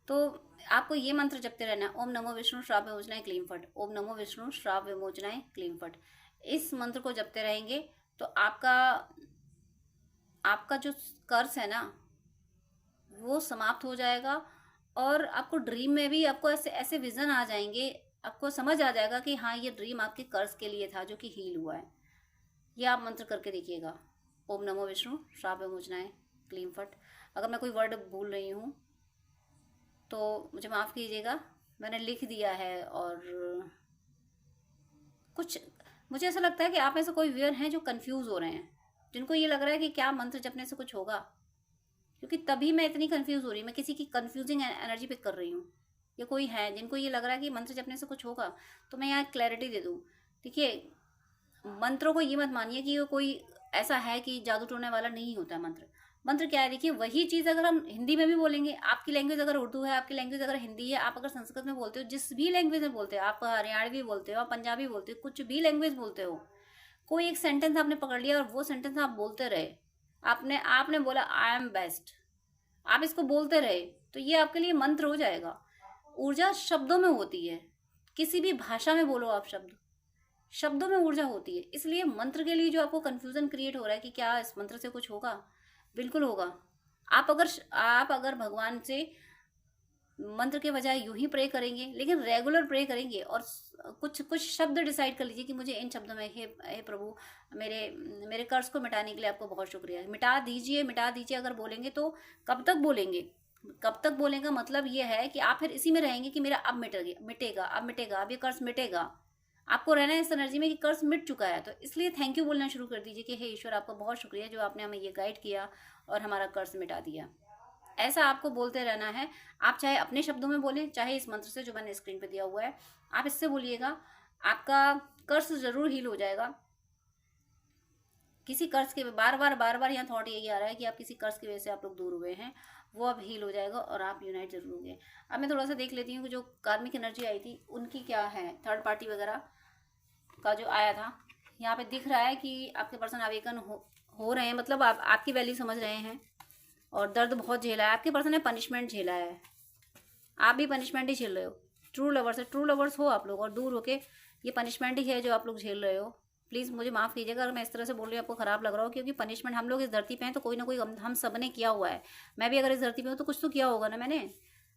तो आपको ये मंत्र जपते रहना है, ओम नमो विष्णु श्राप विमोचनाय क्लीम फट। ओम नमो विष्णु श्राप विमोचनाय क्लीम फट। इस मंत्र को जपते रहेंगे तो आपका जो कर्ज है ना वो समाप्त हो जाएगा। और आपको ड्रीम में भी आपको ऐसे ऐसे विजन आ जाएंगे, आपको समझ आ जाएगा कि हाँ ये ड्रीम आपके कर्ज के लिए था जो कि हील हुआ है। ये आप मंत्र करके देखिएगा, ओम नमो विष्णु श्राप विमोचनाय क्लीम फट। अगर मैं कोई वर्ड भूल रही हूँ तो मुझे माफ़ कीजिएगा, मैंने लिख दिया है। और कुछ मुझे ऐसा लगता है कि आप में से कोई व्यूअर हैं जो कंफ्यूज हो रहे हैं, जिनको ये लग रहा है कि क्या मंत्र जपने से कुछ होगा, क्योंकि तभी मैं इतनी कंफ्यूज हो रही हूँ। मैं किसी की कंफ्यूजिंग एनर्जी पिक कर रही हूँ, या कोई है जिनको ये लग रहा है कि मंत्र जपने से कुछ होगा। तो मैं यहाँ क्लैरिटी दे दूँ। देखिए, मंत्रों को ये मत मानिए कि वो कोई ऐसा है कि जादू टोने वाला नहीं होता है मंत्र। मंत्र क्या है, देखिए वही चीज़ अगर हम हिंदी में भी बोलेंगे, आपकी लैंग्वेज अगर उर्दू है, आपकी लैंग्वेज अगर हिंदी है, आप अगर संस्कृत में बोलते हो, जिस भी लैंग्वेज में बोलते हो, आप हरियाणवी बोलते हो, आप पंजाबी बोलते हो, कुछ भी लैंग्वेज बोलते हो, कोई एक सेंटेंस आपने पकड़ लिया और वो सेंटेंस आप बोलते रहे। आपने आपने बोला आई एम बेस्ट, आप इसको बोलते रहे, तो ये आपके लिए मंत्र हो जाएगा। ऊर्जा शब्दों में होती है, किसी भी भाषा में बोलो आप शब्दों में ऊर्जा होती है। इसलिए मंत्र के लिए जो आपको कंफ्यूजन क्रिएट हो रहा है कि क्या इस मंत्र से कुछ होगा, बिल्कुल होगा। आप अगर भगवान से मंत्र के बजाय यूं ही प्रे करेंगे, लेकिन रेगुलर प्रे करेंगे, और कुछ कुछ शब्द डिसाइड कर लीजिए कि मुझे इन शब्दों में, हे प्रभु, मेरे मेरे कर्ज को मिटाने के लिए आपको बहुत शुक्रिया, मिटा दीजिए मिटा दीजिए। अगर बोलेंगे तो कब तक बोलेंगे, कब तक बोलेगा, मतलब ये है कि आप फिर इसी में रहेंगे कि मेरा अब मिटेगा, अब मिटेगा, अब ये कर्ज मिटेगा। आपको रहना है इस एनर्जी में कि कर्ज मिट चुका है। तो इसलिए थैंक यू बोलना शुरू कर दीजिए कि हे ईश्वर, आपका बहुत शुक्रिया जो आपने हमें ये गाइड किया और हमारा कर्ज मिटा दिया। ऐसा आपको बोलते रहना है। आप चाहे अपने शब्दों में बोलें, चाहे इस मंत्र से जो मैंने स्क्रीन पे दिया हुआ है, आप इससे बोलिएगा। आपका कर्ज जरूर हील हो जाएगा। किसी कर्ज के बार बार यहाँ थॉट यही आ रहा है कि आप किसी कर्ज की वजह से आप लोग दूर हुए हैं, वो अब हील हो जाएगा और आप यूनाइट जरूर होंगे। अब मैं थोड़ा सा देख लेती हूँ कि जो कार्मिक एनर्जी आई थी उनकी क्या है, थर्ड पार्टी वगैरह का जो आया था। यहाँ पे दिख रहा है कि आपके पर्सन अवेकन हो रहे हैं, मतलब आप आपकी वैल्यू समझ रहे हैं और दर्द बहुत झेला है। आपके पर्सन ने पनिशमेंट झेला है, आप भी पनिशमेंट ही झेल रहे हो। ट्रू लवर्स हो आप लोग, और दूर होके ये पनिशमेंट ही है जो आप लोग झेल रहे हो। प्लीज़ मुझे माफ़ कीजिएगा अगर मैं इस तरह से बोल रही हूँ, आपको ख़राब लग रहा हो, क्योंकि पनिशमेंट हम लोग इस धरती पे हैं तो कोई ना कोई हम सब ने किया हुआ है। मैं भी अगर इस धरती पे हूँ तो कुछ तो किया होगा ना मैंने।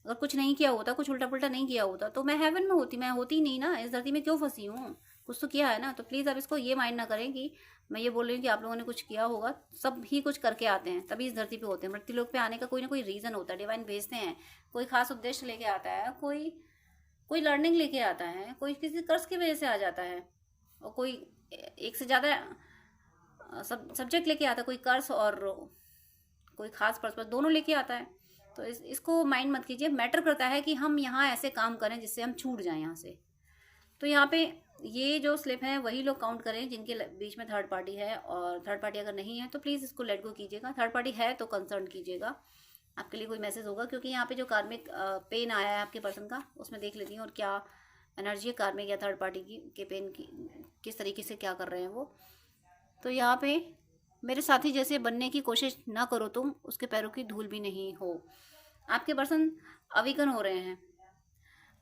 अगर कुछ नहीं किया होता, कुछ उल्टा पुल्टा नहीं किया होता, तो मैं हेवन में होती, मैं होती नहीं ना। इस धरती में क्यों फंसी हूँ, कुछ तो किया है ना। तो प्लीज़ आप इसको ये माइंड ना करें कि मैं ये बोल रही हूँ कि आप लोगों ने कुछ किया होगा। सब ही कुछ करके आते हैं, तभी इस धरती पे होते हैं। मृत्यु लोक पे आने का कोई ना कोई रीज़न होता है, डिवाइन भेजते हैं, कोई खास उद्देश्य लेके आता है, कोई कोई लर्निंग लेके आता है, कोई किसी कर्ज की वजह से आ जाता है, और कोई एक से ज़्यादा सब्जेक्ट लेके आता है, कोई कर्ज और कोई खास पर्पस दोनों लेके आता है। तो इसको माइंड मत कीजिए। मैटर करता है कि हम यहाँ ऐसे काम करें जिससे हम छूट जाएं यहाँ से। तो यहाँ पे ये जो स्लिप है वही लोग काउंट करें जिनके बीच में थर्ड पार्टी है, और थर्ड पार्टी अगर नहीं है तो प्लीज़ इसको लेट गो कीजिएगा। थर्ड पार्टी है तो कंसर्न कीजिएगा, आपके लिए कोई मैसेज होगा। क्योंकि यहाँ पे जो कार्मिक पेन आया है आपके पर्सन का, उसमें देख लेती हूँ और क्या एनर्जी है कार्मिक या थर्ड पार्टी की के पेन की किस तरीके से क्या कर रहे हैं वो। तो यहाँ पे मेरे साथी जैसे बनने की कोशिश ना करो तुम, उसके पैरों की धूल भी नहीं हो। आपके पर्सन अविकन हो रहे हैं,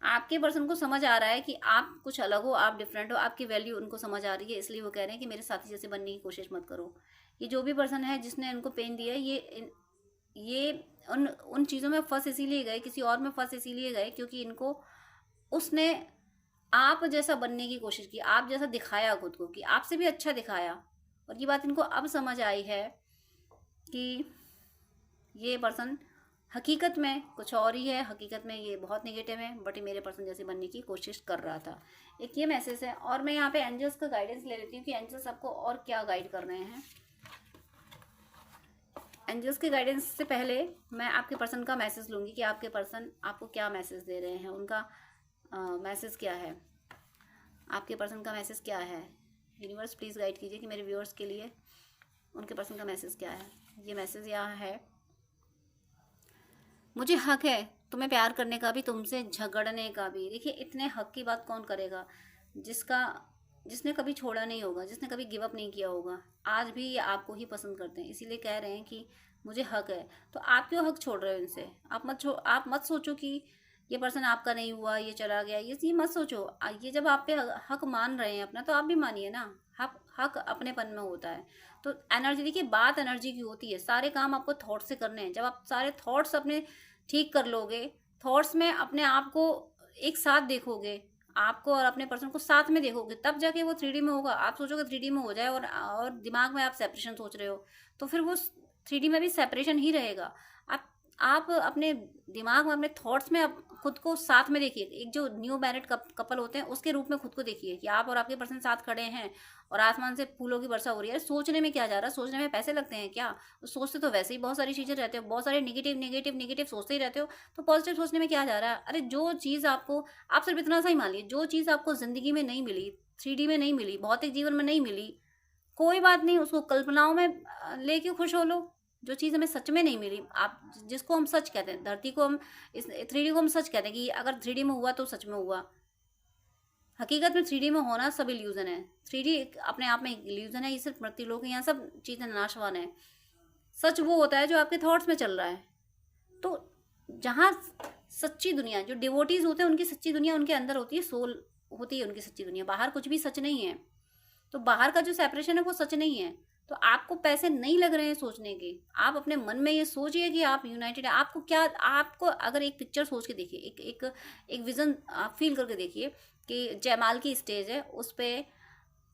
आपके पर्सन को समझ आ रहा है कि आप कुछ अलग हो, आप डिफरेंट हो, आपकी वैल्यू उनको समझ आ रही है, इसलिए वो कह रहे हैं कि मेरे साथी जैसे बनने की कोशिश मत करो। ये जो भी पर्सन है जिसने उनको पेन दिया है, ये उन चीज़ों में फंस इसीलिए गए, किसी और में फंस इसीलिए गए क्योंकि इनको उसने आप जैसा बनने की कोशिश की, आप जैसा दिखाया खुद को कि आपसे भी अच्छा दिखाया। और ये बात इनको अब समझ आई है कि ये पर्सन हकीकत में कुछ और ही है, हकीकत में ये बहुत नेगेटिव है, बट ये मेरे पर्सन जैसे बनने की कोशिश कर रहा था। एक ये मैसेज है। और मैं यहाँ पे एंजल्स का गाइडेंस ले लेती हूँ कि एंजल्स आपको और क्या गाइड कर रहे हैं। एंजल्स के गाइडेंस से पहले मैं आपके पर्सन का मैसेज लूँगी कि आपके पर्सन आपको क्या मैसेज दे रहे हैं, उनका मैसेज क्या है, आपके पर्सन का मैसेज क्या है। यूनिवर्स प्लीज़ गाइड कीजिए कि मेरे व्यूअर्स के लिए उनके पर्सन का मैसेज क्या है। ये मैसेज यहाँ है, मुझे हक है तुम्हें प्यार करने का भी, तुमसे झगड़ने का भी। देखिए इतने हक की बात कौन करेगा जिसने कभी छोड़ा नहीं होगा, जिसने कभी गिव अप नहीं किया होगा। आज भी ये आपको ही पसंद करते हैं, इसीलिए कह रहे हैं कि मुझे हक है। तो आप क्यों हक छोड़ रहे हो इनसे? आप मत सोचो कि ये पर्सन आपका नहीं हुआ, ये चला गया, ये मत सोचो। ये जब आप पे हक मान रहे हैं अपना, तो आप भी मानिए ना। हक अपनेपन में होता है। तो एनर्जी, देखिए बात एनर्जी की होती है। सारे काम आपको थॉट से करने हैं। जब आप सारे थॉट्स अपने ठीक कर लोगे, थॉट्स में अपने आप को एक साथ देखोगे, आपको और अपने पर्सन को साथ में देखोगे, तब जाके वो 3D में होगा। आप सोचोगे 3D में हो जाए और दिमाग में आप सेपरेशन सोच रहे हो, तो फिर वो 3D में भी सेपरेशन ही रहेगा। आप अपने दिमाग में, अपने थॉट्स में आप खुद को साथ में देखिए। एक जो न्यू मैरिड कपल होते हैं उसके रूप में खुद को देखिए कि आप और आपके पर्सन साथ खड़े हैं और आसमान से फूलों की वर्षा हो रही है। सोचने में क्या जा रहा है? सोचने में पैसे लगते हैं क्या? सोचते तो वैसे ही बहुत सारी चीज़ें रहते हो, बहुत सारे नेगेटिव नेगेटिव नेगेटिव सोचते ही रहते हो, तो पॉजिटिव सोचने में क्या जा रहा है? अरे जो चीज़ आपको, आप सिर्फ इतना सा ही मान लीजिए, जो चीज़ आपको ज़िंदगी में नहीं मिली, 3D में नहीं मिली, भौतिक जीवन में नहीं मिली, कोई बात नहीं, उसको कल्पनाओं में लेके खुश हो लो। जो चीज़ हमें सच में नहीं मिली, आप जिसको हम सच कहते हैं, धरती को हम, इस 3D को हम सच कहते हैं कि अगर 3D में हुआ तो सच में हुआ। हकीकत में 3D में होना सब इल्यूजन है। 3D अपने आप में इल्यूजन है, ये सिर्फ मृत्युलोक है, यहाँ सब चीज़ें नाशवान है। सच वो होता है जो आपके थॉट्स में चल रहा है। तो जहाँ सच्ची दुनिया, जो डिवोटीज होते हैं उनकी सच्ची दुनिया उनके अंदर होती है, सोल होती है उनकी सच्ची दुनिया। बाहर कुछ भी सच नहीं है। तो बाहर का जो सेपरेशन है वो सच नहीं है। तो आपको पैसे नहीं लग रहे हैं सोचने के, आप अपने मन में ये सोचिए कि आप यूनाइटेड है। आपको क्या, आपको अगर एक पिक्चर सोच के देखिए, एक विजन आप फील करके देखिए कि जयमाल की स्टेज है, उस पर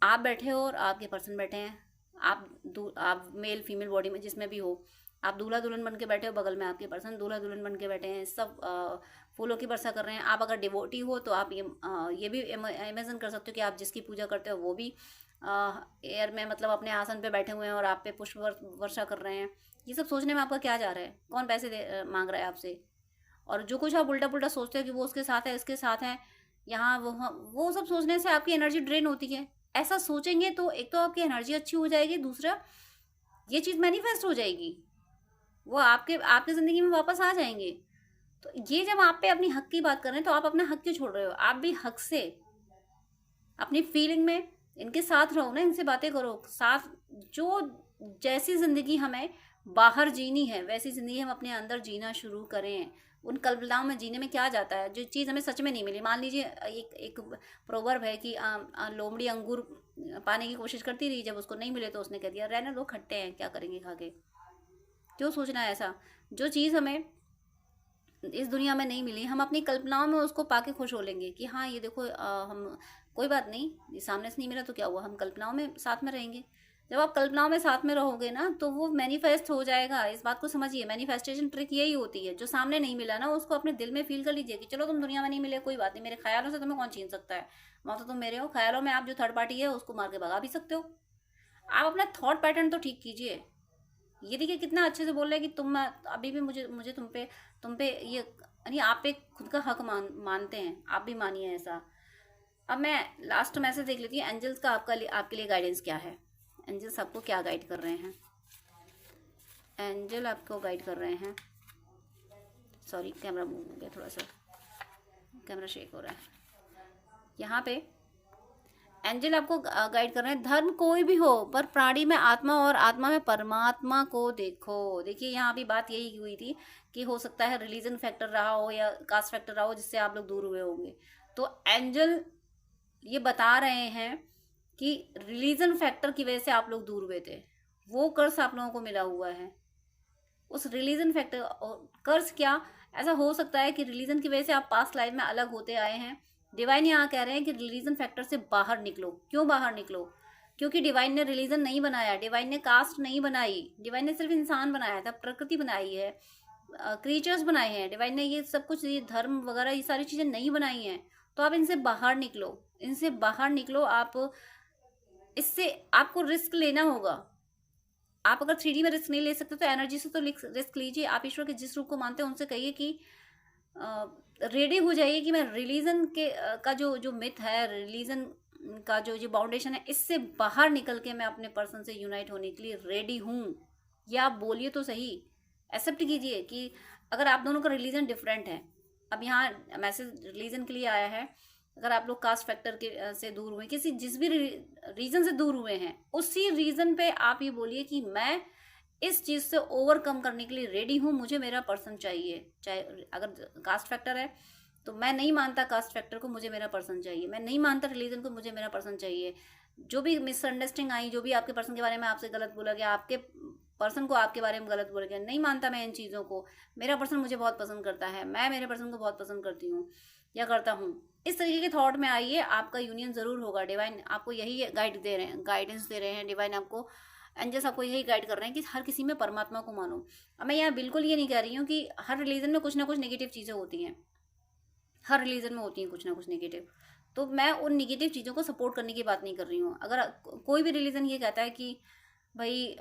आप बैठे हो और आपके पर्सन बैठे हैं। आप मेल फीमेल बॉडी में जिसमें भी हो, आप दूल्हा दुल्हन बन के बैठे हो, बगल में आपके पर्सन दूल्हा दुल्हन बन के बैठे हैं, सब फूलों की वर्षा कर रहे हैं। आप अगर डिवोटी हो तो आप ये भी इमेजिन कर सकते हो कि आप जिसकी पूजा करते हो वो भी एयर में, मतलब अपने आसन पे बैठे हुए हैं और आप पे पुष्प वर्षा कर रहे हैं। ये सब सोचने में आपका क्या जा रहा है? कौन पैसे मांग रहा है आपसे? और जो कुछ आप उल्टा पुल्टा सोचते हो कि वो उसके साथ है, इसके साथ है, यहाँ वो सब सोचने से आपकी एनर्जी ड्रेन होती है। ऐसा सोचेंगे तो एक तो आपकी एनर्जी अच्छी हो जाएगी, दूसरा ये चीज़ मैनिफेस्ट हो जाएगी, वो आपके ज़िंदगी में वापस आ जाएंगे। तो ये जब आप पे अपनी हक की बात कर रहे हैं तो आप अपना हक क्यों छोड़ रहे हो? आप भी हक से अपनी फीलिंग में इनके साथ रहो ना, इनसे बातें करो साथ। जो जैसी ज़िंदगी हमें बाहर जीनी है वैसी ज़िंदगी हम अपने अंदर जीना शुरू करें। उन कल्पनाओं में जीने में क्या जाता है? जो चीज़ हमें सच में नहीं मिली, मान लीजिए एक प्रोवर्ब है कि लोमड़ी अंगूर पाने की कोशिश करती रही, जब उसको नहीं मिले तो उसने कह दिया रहने दो, खट्टे हैं, क्या करेंगे खा के। क्यों सोचना है ऐसा? जो चीज़ हमें इस दुनिया में नहीं मिली, हम अपनी कल्पनाओं में उसको पाके खुश हो लेंगे कि हाँ ये देखो, हम कोई बात नहीं, ये सामने से नहीं मिला तो क्या हुआ, हम कल्पनाओं में साथ में रहेंगे। जब आप कल्पनाओं में साथ में रहोगे ना तो वो मैनिफेस्ट हो जाएगा। इस बात को समझिए, मैनिफेस्टेशन ट्रिक यही होती है। जो सामने नहीं मिला ना उसको अपने दिल में फील कर लीजिए कि चलो तुम दुनिया में नहीं मिले कोई बात नहीं, मेरे ख्यालों से तुम्हें कौन छीन सकता है, वहाँ तो तुम मेरे हो। ख्यालों में आप जो थर्ड पार्टी है उसको मार के भगा भी सकते हो। आप अपना थॉट पैटर्न तो ठीक कीजिए। ये देखिए कितना अच्छे से बोल रहे हैं कि तुम अभी भी मुझे तुम पे ये, यानी आप पे खुद का हक मानते हैं, आप भी मानिए ऐसा। अब मैं लास्ट मैसेज देख लेती हूँ, एंजल्स का आपके लिए गाइडेंस क्या है। एंजल्स आपको क्या गाइड कर रहे हैं? एंजल आपको गाइड कर रहे हैं, सॉरी कैमरा मूव हो गया, थोड़ा सा कैमरा शेक हो रहा है। यहाँ पे एंजल आपको गाइड कर रहे हैं, धर्म कोई भी हो पर प्राणी में आत्मा और आत्मा में परमात्मा को देखो। देखिए यहाँ भी बात यही हुई थी कि हो सकता है रिलीजन फैक्टर रहा हो या कास्ट फैक्टर रहा हो जिससे आप लोग दूर हुए होंगे। तो एंजल ये बता रहे हैं कि रिलीजन फैक्टर की वजह से आप लोग दूर हुए थे, वो कर्स आप लोगों को मिला हुआ है। उस रिलीजन फैक्टर कर्स क्या, ऐसा हो सकता है कि रिलीजन की वजह से आप पास्ट लाइफ में अलग होते आए हैं। डिवाइन यहाँ कह रहे हैं कि रिलीजन फैक्टर से बाहर निकलो। क्यों बाहर निकलो? क्योंकि डिवाइन ने रिलीजन नहीं बनाया, डिवाइन ने कास्ट नहीं बनाई, डिवाइन ने सिर्फ इंसान बनाया था, प्रकृति बनाई है, क्रिएचर्स बनाए हैं डिवाइन ने। ये सब कुछ, ये धर्म वगैरह ये सारी चीजें नहीं बनाई हैं। तो आप इनसे बाहर निकलो, इनसे बाहर निकलो। आप इससे आपको रिस्क लेना होगा। आप अगर 3D में रिस्क नहीं ले सकते तो एनर्जी से तो रिस्क लीजिए। आप ईश्वर के जिस रूप को मानते हैं उनसे कहिए कि रेडी हो जाइए कि मैं रिलीजन के का जो मिथ है, रिलीजन का जो बाउंडेशन है, इससे बाहर निकल के मैं अपने पर्सन से यूनाइट होने के लिए रेडी हूँ। या आप बोलिए तो सही, एक्सेप्ट कीजिए कि अगर आप दोनों का रिलीजन डिफरेंट है। अब यहाँ मैसेज रिलीजन के लिए आया है, अगर आप लोग कास्ट फैक्टर के से दूर हुए, किसी जिस भी रीजन से दूर हुए हैं, उसी रीजन पे आप ये बोलिए कि मैं इस चीज से ओवरकम करने के लिए रेडी हूँ, मुझे मेरा पर्सन चाहिए। चाहे अगर कास्ट फैक्टर है तो मैं नहीं मानता कास्ट फैक्टर को, मुझे मेरा पर्सन चाहिए। मैं नहीं मानता रिलीजन को, मुझे मेरा पर्सन चाहिए। जो भी मिसअंडरस्टैंडिंग आई, जो भी आपके पर्सन के बारे में आपसे गलत बोला गया, आपके पर्सन को आपके बारे में गलत बोला गया, नहीं मानता मैं इन चीज़ों को। मेरा पर्सन मुझे बहुत पसंद करता है, मैं मेरे पर्सन को बहुत पसंद करती हूँ या करता हूँ। इस तरीके के थॉट में आइए, आपका यूनियन जरूर होगा। डिवाइन आपको यही गाइड दे रहे हैं, गाइडेंस दे रहे हैं डिवाइन आपको, एंजल्स आपको यही गाइड कर रहे हैं कि हर किसी में परमात्मा को मानो। अब मैं यहाँ बिल्कुल ये नहीं कह रही हूँ कि हर रिलीजन में कुछ ना कुछ नेगेटिव चीज़ें होती हैं, हर रिलीजन में होती हैं कुछ ना कुछ नेगेटिव। तो मैं उन नेगेटिव चीज़ों को सपोर्ट करने की बात नहीं कर रही हूँ। अगर कोई भी रिलीजन ये कहता है कि भाई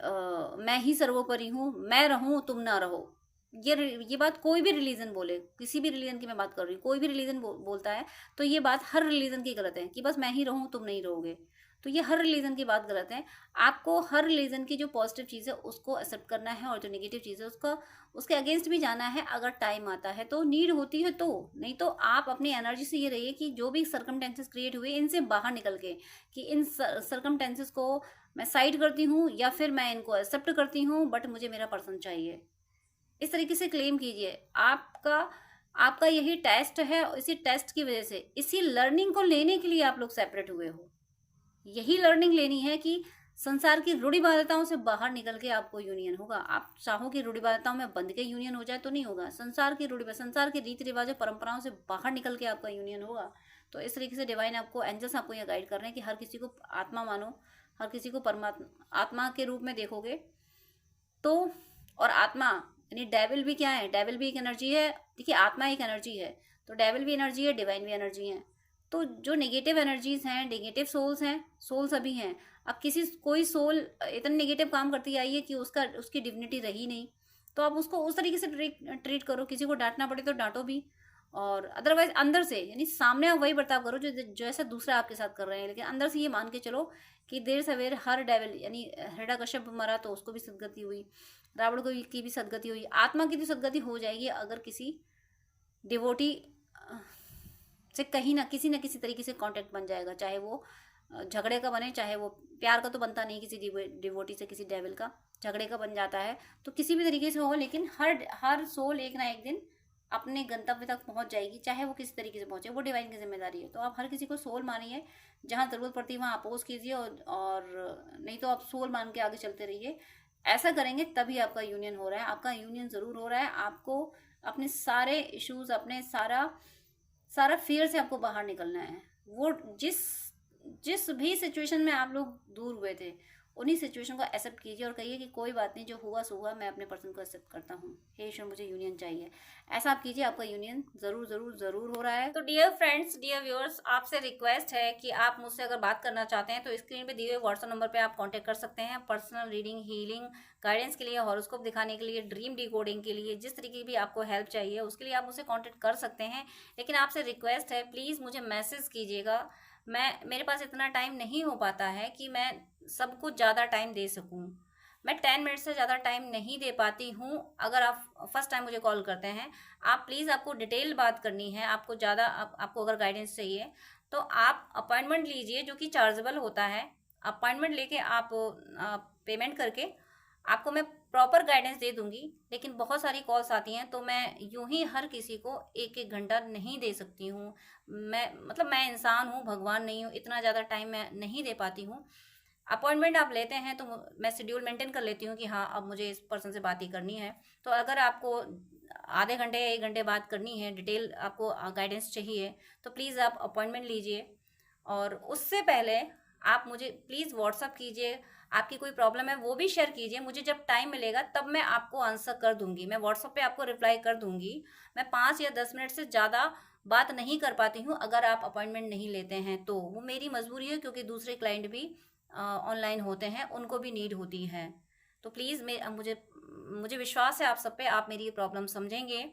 मैं ही सर्वोपरि हूँ, मैं रहूँ तुम ना रहो, ये बात कोई भी रिलीजन बोले, किसी भी रिलीजन की मैं बात कर रही हूँ, कोई भी रिलीजन बोलता है तो ये बात हर रिलीजन की गलत है कि बस मैं ही रहूँ तुम नहीं रहोगे। तो ये हर रिलीजन की बात गलत है। आपको हर रिलीजन की जो पॉजिटिव चीज़ है उसको एक्सेप्ट करना है, और जो नेगेटिव चीज़ है उसका उसके अगेंस्ट भी जाना है। अगर टाइम आता है तो, नीड होती है तो, नहीं तो आप अपनी एनर्जी से ये रहिए कि जो भी सर्कमटेंसेस क्रिएट हुए इनसे बाहर निकल के, कि इन सर्कमटेंसेस को मैं साइड करती हूँ या फिर मैं इनको एक्सेप्ट करती हूँ, बट मुझे मेरा पर्सन चाहिए। इस तरीके से क्लेम कीजिए। आपका यही टेस्ट है, और इसी टेस्ट की वजह से, इसी लर्निंग को लेने के लिए आप लोग सेपरेट हुए हो। यही लर्निंग लेनी है कि संसार की रूढ़िवादिताओं से बाहर निकल के आपको यूनियन होगा। आप चाहो कि रूढ़िवादिताओं में बंध के यूनियन हो जाए तो नहीं होगा। संसार के रीति रिवाजों परंपराओं से बाहर निकल के आपका यूनियन होगा। तो इस तरीके से डिवाइन आपको, एंजल्स आपको यह गाइड कर रहे हैं कि हर किसी को आत्मा मानो, हर किसी को परमात्मा आत्मा के रूप में देखोगे तो। और आत्मा यानी डेविल भी क्या है? डेविल भी एक एनर्जी है। देखिए आत्मा एक एनर्जी है, तो डेविल भी एनर्जी है, डिवाइन भी एनर्जी है। तो जो नेगेटिव एनर्जीज हैं, नेगेटिव सोल्स हैं, सोल सभी हैं। अब कोई सोल इतना नेगेटिव काम करती आई है कि उसकी डिविनिटी रही नहीं, तो आप उसको उस तरीके से ट्रीट करो। किसी को डांटना पड़े तो डांटो भी, और अदरवाइज अंदर से, यानी सामने आप वही बर्ताव करो जो जैसा दूसरा आपके साथ कर रहे हैं, लेकिन अंदर से ये मान के चलो कि देर सवेर हर डेविल, यानी हिरण्यकश्यप मरा तो उसको भी सदगति हुई, रावण को की भी सदगति हुई, आत्मा की भी सदगति हो जाएगी अगर किसी डिवोटी से कहीं ना किसी तरीके से कांटेक्ट बन जाएगा। चाहे वो झगड़े का बने, चाहे वो प्यार का तो बनता नहीं, किसी डिवोटी से किसी डेविल का झगड़े का बन जाता है, तो किसी भी तरीके से हो, लेकिन हर सोल एक ना एक दिन अपने गंतव्य तक पहुंच जाएगी, चाहे वो किसी तरीके से पहुंचे, वो डिवाइन की जिम्मेदारी है। तो आप हर किसी को सोल मानिए, जहाँ जरूरत पड़ती है वहाँ अपोज कीजिए, और नहीं तो आप सोल मान के आगे चलते रहिए। ऐसा करेंगे तभी आपका यूनियन हो रहा है। आपका यूनियन जरूर हो रहा है। आपको अपने सारे इश्यूज, अपने सारा फियर से आपको बाहर निकलना है। वो जिस भी सिचुएशन में आप लोग दूर हुए थे, उन्हीं सिचुएशन को एक्सेप्ट कीजिए और कहिए कि कोई बात नहीं, जो हुआ सो हुआ, मैं अपने पर्सन को एक्सेप्ट करता हूँ, हे ईश्वर मुझे यूनियन चाहिए। ऐसा आप कीजिए, आपका यूनियन जरूर जरूर जरूर हो रहा है। तो डियर फ्रेंड्स, डियर व्यूअर्स, आपसे रिक्वेस्ट है कि आप मुझसे अगर बात करना चाहते हैं तो स्क्रीन पे दिए हुए व्हाट्सएप नंबर पे आप कांटेक्ट कर सकते हैं। पर्सनल रीडिंग, हीलिंग, गाइडेंस के लिए, हॉरोस्कोप दिखाने के लिए, ड्रीम डिकोडिंग के लिए, जिस तरीके की भी आपको हेल्प चाहिए उसके लिए आप मुझसे कॉन्टेक्ट कर सकते हैं। लेकिन आपसे रिक्वेस्ट है, प्लीज़ मुझे मैसेज कीजिएगा। मेरे पास इतना टाइम नहीं हो पाता है कि मैं सबको ज़्यादा टाइम दे सकूं। मैं 10 मिनट से ज़्यादा टाइम नहीं दे पाती हूं। अगर आप फर्स्ट टाइम मुझे कॉल करते हैं, आप प्लीज़, आपको डिटेल बात करनी है, आपको अगर गाइडेंस चाहिए तो आप अपॉइंटमेंट लीजिए जो कि चार्जेबल होता है। अपॉइंटमेंट लेके आप पेमेंट करके आपको मैं प्रॉपर गाइडेंस दे दूंगी। लेकिन बहुत सारी कॉल्स आती हैं तो मैं यूं ही हर किसी को एक एक घंटा नहीं दे सकती हूँ। मैं इंसान हूँ, भगवान नहीं हूँ, इतना ज़्यादा टाइम मैं नहीं दे पाती हूँ। अपॉइंटमेंट आप लेते हैं तो मैं शेड्यूल मेंटेन कर लेती हूँ कि हाँ अब मुझे इस पर्सन से बात ही करनी है। तो अगर आपको आधे घंटे या 1 घंटे बात करनी है, डिटेल आपको गाइडेंस चाहिए, तो प्लीज़ आप अपॉइंटमेंट लीजिए। और उससे पहले आप मुझे प्लीज़ व्हाट्सअप कीजिए, आपकी कोई प्रॉब्लम है वो भी शेयर कीजिए। मुझे जब टाइम मिलेगा तब मैं आपको आंसर कर दूंगी, मैं व्हाट्सअप पे आपको रिप्लाई कर दूंगी। मैं 5 या 10 मिनट से ज़्यादा बात नहीं कर पाती हूँ अगर आप अपॉइंटमेंट नहीं लेते हैं तो। वो मेरी मजबूरी है क्योंकि दूसरे क्लाइंट भी ऑनलाइन होते हैं, उनको भी नीड होती है। तो प्लीज़ मुझे मुझे विश्वास है आप सब पे, आप मेरी प्रॉब्लम समझेंगे।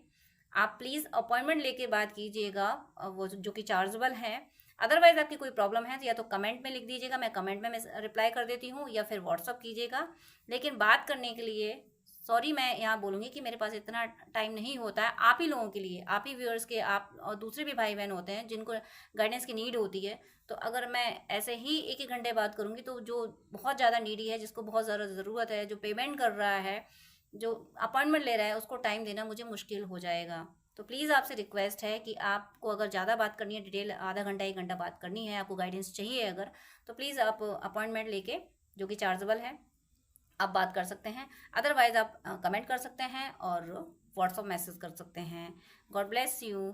आप प्लीज़ अपॉइंटमेंट लेके बात कीजिएगा, वो जो कि चार्जेबल है। अदरवाइज आपकी कोई प्रॉब्लम है तो या तो कमेंट में लिख दीजिएगा, मैं कमेंट में रिप्लाई कर देती हूँ, या फिर व्हाट्सअप कीजिएगा। लेकिन बात करने के लिए सॉरी मैं यहाँ बोलूँगी कि मेरे पास इतना टाइम नहीं होता है। आप ही लोगों के लिए, आप ही व्यूअर्स के, आप और दूसरे भी भाई बहन होते हैं जिनको गाइडेंस की नीड होती है। तो अगर मैं ऐसे ही 1 1 घंटे बात करूँगी तो जो बहुत ज़्यादा नीडी है, जिसको बहुत ज़्यादा ज़रूरत है, जो पेमेंट कर रहा है, जो अपॉइंटमेंट ले रहा है, उसको टाइम देना मुझे मुश्किल हो जाएगा। तो प्लीज़ आपसे रिक्वेस्ट है कि आपको अगर ज़्यादा बात करनी है, डिटेल आधा घंटा 1 घंटा बात करनी है, आपको गाइडेंस चाहिए अगर, तो प्लीज़ आप अपॉइंटमेंट लेके, जो कि चार्जेबल है, आप बात कर सकते हैं। अदरवाइज आप कमेंट कर सकते हैं और व्हाट्सअप मैसेज कर सकते हैं। God bless you.